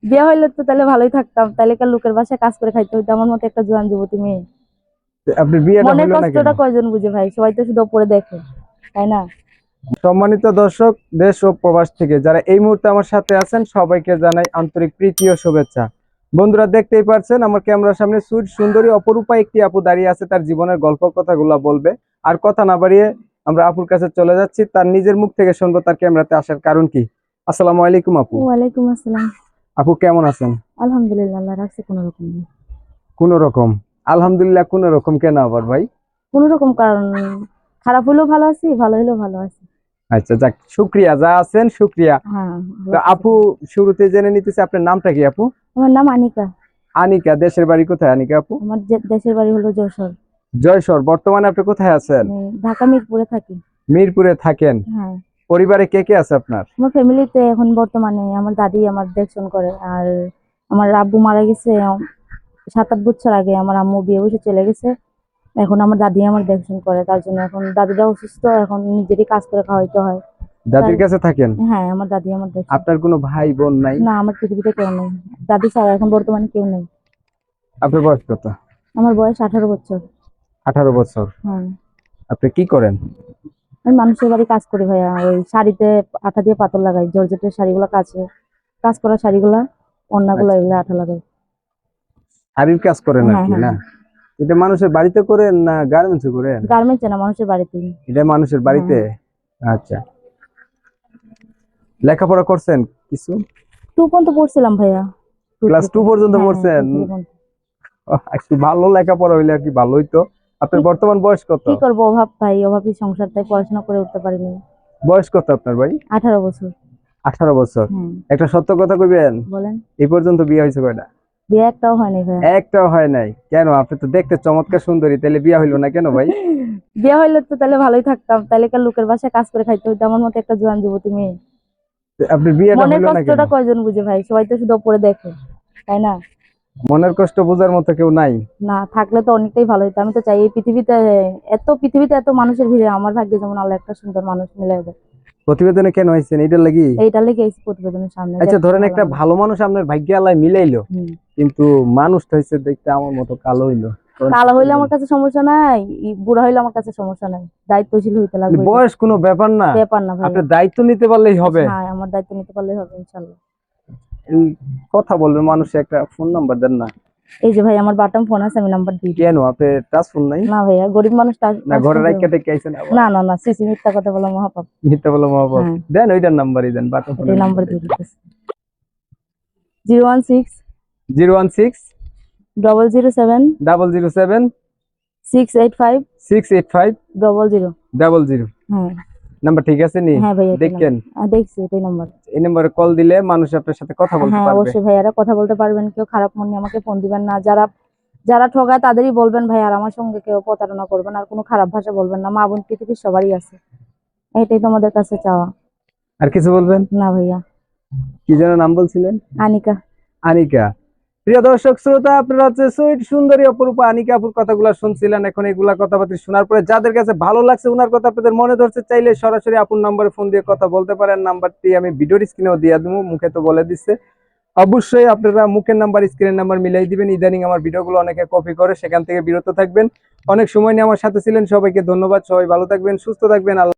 বিয়ে হইলে তো তাহলে ভালোই থাকতাম, তাহলে কার লোকের বাসায় কাজ করে খাইতে হইতো আমার মতো একটা জোয়ান যুবতী মেয়ে। আপনি বিয়েটা মনের হইলো না কেন? কষ্টটা কয়জন বুঝে ভাই, সবাই তো শুধু উপরে দেখে, তাই না? সম্মানিত দর্শক, দেশ ও প্রবাস থেকে যারা এই মুহূর্তে আমার সাথে আছেন সবাইকে জানাই আন্তরিক প্রীতি ও শুভেচ্ছা। বন্ধুরা, দেখতেই পারছেন আমার ক্যামেরার সামনে সুইট সুন্দরী অপরূপা একটি আপু দাঁড়িয়ে আছে, তার জীবনের গল্প কথাগুলো বলবে। আর কথা না বাড়িয়ে আমরা আপুর কাছে চলে যাচ্ছি, তার নিজের মুখ থেকে শুনবো তার ক্যামেরাতে আসার কারণ কি। আসসালামু আলাইকুম আপু। ওয়ালাইকুম আসসালাম। আপু কেমন আছেন? আলহামদুলিল্লাহ, আল্লাহ রাখছে কোন রকম। কোন রকম? আলহামদুলিল্লাহ কোন রকম কেন আবার ভাই? কোন রকম কারণ, খারাপ হলেও ভালো আছি, ভালো হলেও ভালো আছি। আচ্ছা যাক, শুক্রিয়া, যা আছেন শুক্রিয়া। হ্যাঁ, তো আপু, শুরুতে জেনে নিতেছি আপনার নামটা কি আপু? আমার নাম আনিকা। আনিকা, দেশের বাড়ি কোথায় আনিকা আপু? আমার দেশের বাড়ি হলো যশোর। জয়সর। বর্তমানে আপনি কোথায় আছেন? আমি ঢাকা মিরপুরে থাকি। মিরপুরে থাকেন। হ্যাঁ। পরিবারে কে কে আছে আপনার? আমার ফ্যামিলিতে এখন বর্তমানে আমার দাদি আমার দেখশন করে, আর আমার আব্বু মারা গেছে 7-8 বছর আগে। আমার আম্মু বিয়ে বসে চলে গেছে, এখন আমার দাদি আমার দেখশন করে। তার জন্য এখন দাদিটা অসুস্থ, এখন নিজেরই কাজ করে খাওয়াইতে হয়। দাদির কাছে থাকেন? হ্যাঁ, আমার দাদি আমার দেখশন। আপনার কোনো ভাই বোন নাই? না, আমার পৃথিবীতে কেউ নেই, দাদি ছাড়া এখন বর্তমানে কেউ নেই। আপনার বয়স কত? আমার বয়স 18 বছর। 18 বছর। হ্যাঁ। আপনি কি করেন? আমি মানুষের বাড়ি কাজ করি ভাইয়া, ওই শাড়িতে আঠা দিয়ে পাথর লাগাই, জর্জেটের শাড়িগুলো কাজ করা শাড়িগুলা, ওড়নাগুলো, আচ্ছা, এগুলো আঠা লাগাই। শাড়ির কাজ করেন আর হ্যাঁ, কি হ্যাঁ, না? এটা মানুষের বাড়িতে করেন না গার্মেন্টসে করেন? গার্মেন্টস না, মানুষের বাড়িতেই। এটা মানুষের হ্যাঁ, বাড়িতে। আচ্ছা, লেখাপড়া করছেন কিছু? 2 পর্যন্ত পড়ছিলাম ভাইয়া। ক্লাস 2 পর্যন্ত হ্যাঁ, পড়ছেন? 2 পর্যন্ত। একটু ভালো লেখাপড়া হইলে আর কি ভালোই তো। আপনার কি বর্তমান বয়স কত? কি করবো, অভাব ভাই, অভাবী সংসার, তাই পড়াশোনা করে উঠতে পারিনি। বয়স কত আপনার ভাই? 18 বছর। 18 বছর। হ্যাঁ। একটা সত্য কথা কইবেন? বলেন। এই পর্যন্ত বিয়ে হয়েছে কয়টা? বিয়ে একটাও হয়নি ভাইয়া। একটাও হয় নাই? কেন? আপনি তো দেখতে চমৎকার সুন্দরী, তাহলে বিয়ে হইলো না কেন ভাই? বিয়ে হইলে তো তাহলে ভালোই থাকতাম, তাহলে কার লোকের বাসায় কাজ করে খাইতে হইতো আমার মতো একটা জোয়ান যুবতী মেয়ে। আপনি বিয়েটা মনের হইলো না কেন? কষ্টটা কয়জন বুঝে ভাই, সবাই তো শুধু উপরে দেখে, তাই না? মনের কষ্ট বোঝার মতো কেউ নাই? না থাকলে তো অনেকটাই ভালো হতো। আমি তো চাই এই পৃথিবীতে এত মানুষের ভিড়ে আমার ভাগ্যে যেমন আল্লাহ একটা সুন্দর মানুষ মিলাই দেয়। প্রতিবেদনে কেন হয়েছেন এইটার লাগি? এইটা লেগে এই প্রতিবেদনের সামনে আচ্ছা, দেখতে ধরেন ভালো একটা লাগে। ভালো মানুষ আপনার ভাগ্যে আল্লাহ মিলাইলো, হুম। কিন্তু মানুষটা হচ্ছে দেখতে আমার মতো কালো হইলো, তখন কালো কি হইলে করবেন? আমার কাছে সমস্যা নাই, বুড়া হইলে আমার কাছে সমস্যা নাই, দায়িত্বশীল হইতে লাগবে, এটা বয়স কোনো ব্যাপার না, ব্যাপার না ভাই। আপনি দায়িত্ব নিতে পারলেই হবে। হ্যাঁ, আমার দায়িত্ব নিতে পারলেই হবে ইনশাল্লাহ। এই কথা বলবে মানুষ, একটা ফোন নাম্বার দেন না? এই যে ভাই আমার বাটাম ফোন আছে, আমি নাম্বার দিয়ে দিই। কেন আপনি টাচ ফোন নাই? না ভাইয়া, গরিব মানুষ না ঘরে রাইখা টেকে আইছেন আবার? না না না, সিসি মিথ্যা কথা বলা মহাপাপ। মিথ্যা বলে মহাপাপ। হ্যাঁ। দেন ওইটার নাম্বারই দেন, বাটন ফোনের এই নাম্বার দিয়ে দিতেছি, 016 016 007 007 685 685 00। 00। হ্যাঁ। নাম্বার ঠিক আছে নি? হ্যাঁ ভাইয়া, দেখেন, দেখছি এটাই নাম্বার। এই নম্বরে কল দিলে মানুষ আপনার সাথে কথা বলতে হ্যাঁ পারবে। অবশ্যই ভাইয়ারা কথা বলতে পারবেন, কেউ খারাপ মনে নিয়ে আমাকে ফোন দিবেন না। যারা যারা ঠগায় তাদেরই বলবেন ভাই, আর আমার সঙ্গে কেউ প্রতারণা করবেন, আর কোনো খারাপ ভাষা বলবেন না। মা বোন পৃথিবীর সবারই আছে, এটাই তোমাদের কাছে চাওয়া। আর কিছু বলবেন? না ভাইয়া। কি যেন নাম বলছিলেন? আনিকা। আনিকা। প্রিয় দর্শক শ্রোতা, আপনারা হচ্ছে সুইট সুন্দরী অপরূপা আনিকা আপুর কথাগুলো শুনছিলেন। এখন এগুলা কথাবার্তা শোনার পরে যাদের কাছে ভালো লাগছে, ওনার কথা আপনাদের মনে ধরছে, চাইলে সরাসরি আপুর নম্বরে ফোন দিয়ে কথা বলতে পারেন। নাম্বারটি আমি ভিডিওর স্ক্রিনেও দিয়ে দেবো, মুখে তো বলে দিচ্ছে। অবশ্যই আপনারা মুখের নাম্বার স্ক্রিনের নাম্বার মিলাই দিবেন। ইদানিং আমার ভিডিওগুলো অনেকে কপি করে, সেখান থেকে বিরত থাকবেন। অনেক সময় নিয়ে আমার সাথে ছিলেন, সবাইকে ধন্যবাদ। সবাই ভালো থাকবেন, সুস্থ থাকবেন। আল্লাহ।